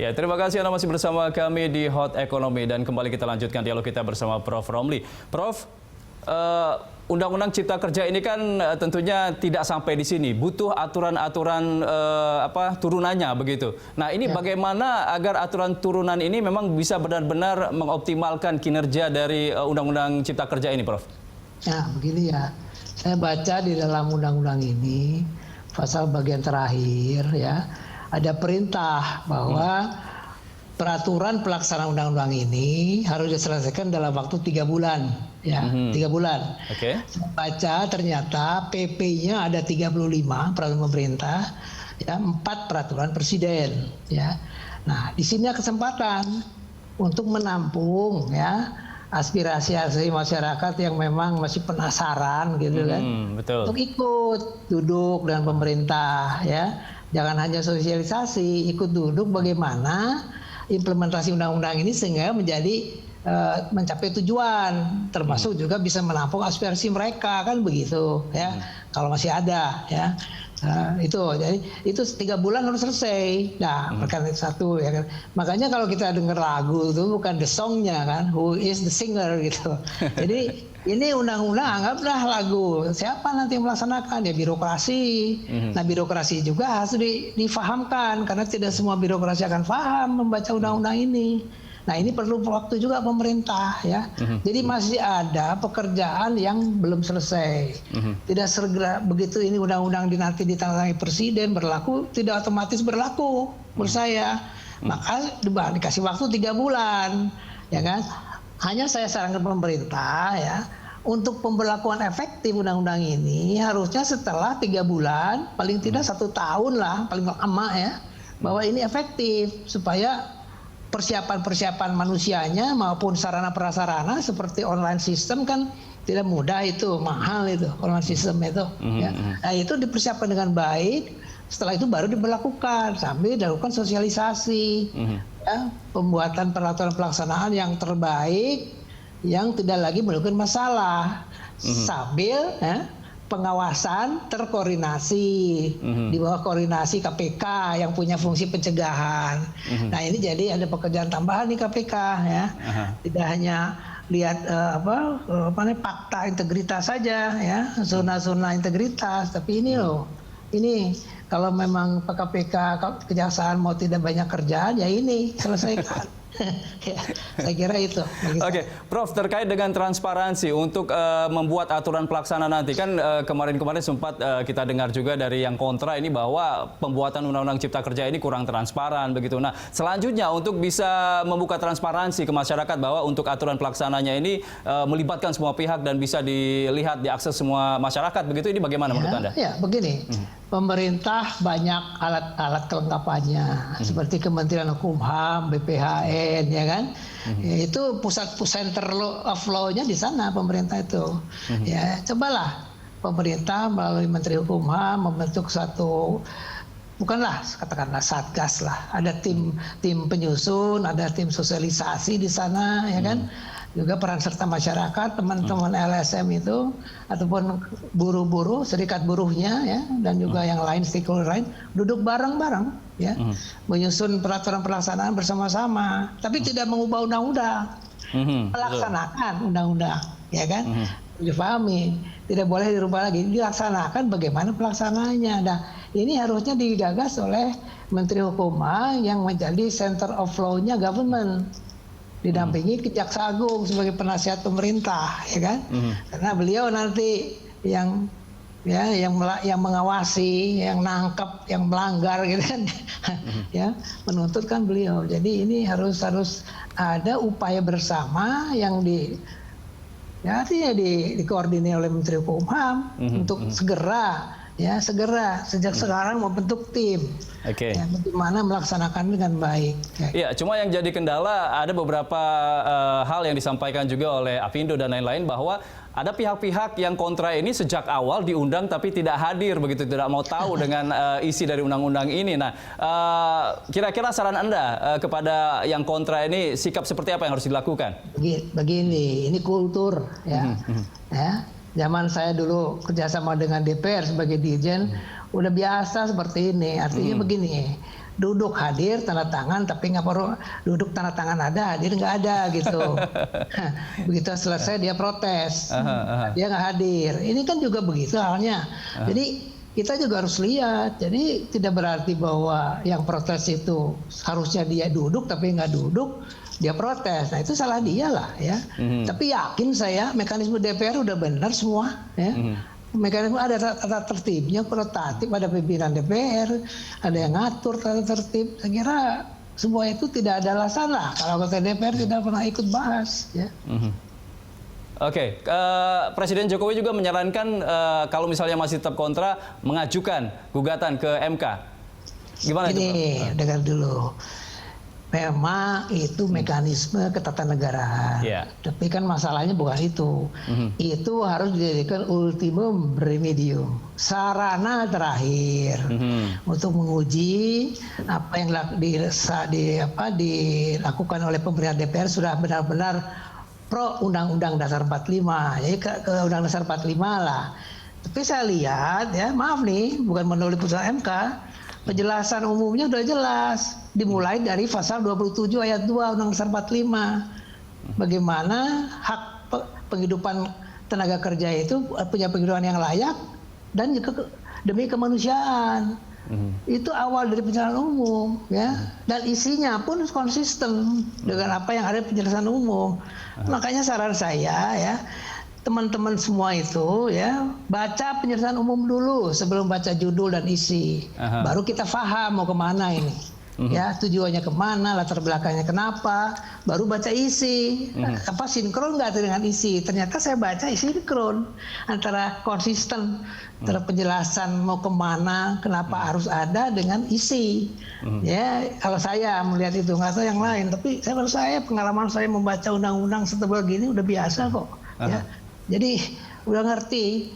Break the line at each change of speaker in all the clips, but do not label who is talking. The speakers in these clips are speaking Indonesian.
Ya, terima kasih Anda masih bersama kami di Hot Economy dan kembali kita lanjutkan dialog kita bersama Prof. Romli. Prof, Undang-Undang Cipta Kerja ini kan tentunya tidak sampai di sini, butuh aturan-aturan turunannya begitu. Nah, ini bagaimana agar aturan turunan ini memang bisa benar-benar mengoptimalkan kinerja dari Undang-Undang Cipta Kerja ini, Prof?
Nah, begini ya. Saya baca di dalam undang-undang ini pasal bagian terakhir ya, ada perintah bahwa peraturan pelaksana undang-undang ini harus diselesaikan dalam waktu 3 bulan. Ya, 3 bulan.
Oke.
Saya baca ternyata PP-nya ada 35 peraturan pemerintah, ya, 4 peraturan presiden. Ya. Nah, di sini ada kesempatan untuk menampung ya aspirasi masyarakat yang memang masih penasaran gitu kan,
betul.
untuk ikut duduk dengan pemerintah ya. Jangan hanya sosialisasi, ikut duduk bagaimana implementasi undang-undang ini sehingga menjadi mencapai tujuan, termasuk juga bisa menampung aspirasi mereka kan begitu ya. Kalau masih ada ya. Itu jadi itu 3 bulan harus selesai. Nah, perkara satu ya kan. Makanya kalau kita dengar lagu itu bukan the songnya kan, who is the singer gitu. Jadi ini undang-undang anggaplah lagu. Siapa nanti yang melaksanakan? Ya birokrasi. Nah, birokrasi juga harus difahamkan karena tidak semua birokrasi akan paham membaca undang-undang ini. Nah, ini perlu waktu juga pemerintah ya. Jadi masih ada pekerjaan yang belum selesai. Tidak segera begitu ini undang-undang nanti ditandatangani presiden berlaku, tidak otomatis berlaku menurut saya. Maka dikasih waktu 3 bulan, ya kan? Hanya saya sarankan pemerintah ya, untuk pemberlakuan efektif undang-undang ini harusnya setelah 3 bulan, paling tidak 1 tahun lah, paling lama ya, bahwa ini efektif supaya persiapan manusianya maupun sarana prasarana seperti online system kan tidak mudah, itu mahal itu online system itu. Ya. Nah, itu dipersiapkan dengan baik. Setelah itu baru diberlakukan sambil dilakukan sosialisasi, ya, pembuatan peraturan pelaksanaan yang terbaik yang tidak lagi menimbulkan masalah sambil pengawasan terkoordinasi di bawah koordinasi KPK yang punya fungsi pencegahan. Nah, ini jadi ada pekerjaan tambahan di KPK ya. Tidak hanya lihat fakta integritas saja ya, zona-zona integritas, tapi ini loh. Ini kalau memang KPK kejaksaan mau tidak banyak kerjaan ya ini selesaikan. Ya, saya kira itu.
Oke, Prof, terkait dengan transparansi untuk membuat aturan pelaksana nanti kan kemarin-kemarin sempat kita dengar juga dari yang kontra ini bahwa pembuatan Undang-Undang Cipta Kerja ini kurang transparan begitu. Nah, selanjutnya untuk bisa membuka transparansi ke masyarakat bahwa untuk aturan pelaksananya ini melibatkan semua pihak dan bisa dilihat, diakses semua masyarakat begitu, ini bagaimana menurut Anda?
Ya, begini. Pemerintah banyak alat-alat kelengkapannya seperti Kementerian Hukum HAM, BPHN, ya kan? Itu pusat center of law-nya di sana pemerintah itu. Ya, cobalah pemerintah melalui Menteri Hukum HAM membentuk satu, bukanlah katakanlah satgas lah, ada tim penyusun, ada tim sosialisasi di sana, ya kan? Juga peran serta masyarakat, teman-teman LSM itu ataupun buruh-buruh, serikat buruhnya ya, dan juga yang lain stakeholder lain duduk bareng-bareng ya, menyusun peraturan pelaksanaan bersama-sama, tapi tidak mengubah undang-undang, melaksanakan undang-undang, ya kan? Dipahami, tidak boleh dirubah lagi, dilaksanakan bagaimana pelaksanaannya. Nah, ini harusnya digagas oleh Menteri Hukum HAM yang menjadi center of law-nya government, didampingi Kejaksaan Agung sebagai penasihat pemerintah, ya kan? Karena beliau nanti yang mengawasi, yang nangkep, yang melanggar, gitu kan? Ya, menuntut kan beliau. Jadi ini harus ada upaya bersama yang dikoordinir oleh Menteri Hukum HAM untuk segera sejak sekarang membentuk tim. Ya, bagaimana melaksanakan dengan baik.
Ya, cuma yang jadi kendala ada beberapa hal yang disampaikan juga oleh Apindo dan lain-lain bahwa ada pihak-pihak yang kontra ini sejak awal diundang tapi tidak hadir begitu, tidak mau tahu dengan isi dari undang-undang ini. Nah, kira-kira saran Anda kepada yang kontra ini sikap seperti apa yang harus dilakukan?
Begini, ini kultur ya. Zaman saya dulu kerjasama dengan DPR sebagai dirjen, udah biasa seperti ini. Artinya begini, duduk hadir tanda tangan tapi nggak perlu duduk tanda tangan ada hadir nggak ada gitu. Begitu selesai dia protes, dia nggak hadir. Ini kan juga begitu halnya. Jadi kita juga harus lihat. Jadi tidak berarti bahwa yang protes itu harusnya dia duduk tapi nggak duduk dia protes. Nah itu salah dia lah ya. Tapi yakin saya mekanisme DPR udah benar semua ya. Mekanisme ada tata tertibnya, protatif, ada pimpinan DPR, ada yang ngatur tata tertib. Saya kira semua itu tidak ada alasan lah kalau anggota DPR tidak pernah ikut bahas. Ya.
Oke, Presiden Jokowi juga menyarankan kalau misalnya masih tetap kontra, mengajukan gugatan ke MK. Gimana itu?
Ini dengar dulu. Memang itu mekanisme ketatanegaraan.
Yeah.
Tapi kan masalahnya bukan itu. Itu harus dijadikan ultimum remedium, sarana terakhir untuk menguji apa yang dilakukan oleh pemerintah DPR sudah benar-benar pro Undang-Undang Dasar 45. Jadi ke Undang-Undang Dasar 45 lah. Tapi saya lihat ya, maaf nih, bukan menulis putusan MK. Penjelasan umumnya sudah jelas. Dimulai dari pasal 27 ayat 2 Undang-Undang Dasar 45. Bagaimana hak penghidupan tenaga kerja itu punya penghidupan yang layak dan juga demi kemanusiaan. Itu awal dari penjelasan umum ya. Dan isinya pun konsisten dengan apa yang ada di penjelasan umum. Makanya saran saya ya, teman-teman semua itu ya baca penjelasan umum dulu sebelum baca judul dan isi. Baru kita paham mau kemana ini. Ya tujuannya kemana, latar belakangnya kenapa, baru baca isi. Apa sinkron nggak dengan isi? Ternyata saya baca isi sinkron antara konsisten antara penjelasan mau kemana, kenapa harus ada dengan isi. Ya kalau saya melihat itu, nggak tahu yang lain. Tapi saya pengalaman saya membaca undang-undang setebal gini udah biasa kok. Ya. Jadi udah ngerti.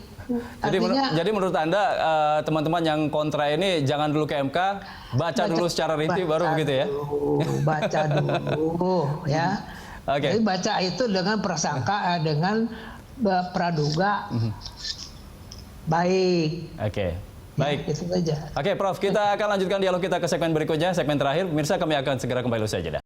Jadi menurut Anda teman-teman yang kontra ini jangan dulu ke MK, baca dulu secara rinci baru begitu ya?
Baca dulu ya.
Oke.
Jadi baca itu dengan prasangka, dengan praduga baik.
Oke. Baik.
Ya, itu saja.
Oke, Prof, kita akan lanjutkan dialog kita ke segmen berikutnya, segmen terakhir. Pemirsa, kami akan segera kembali usai jeda.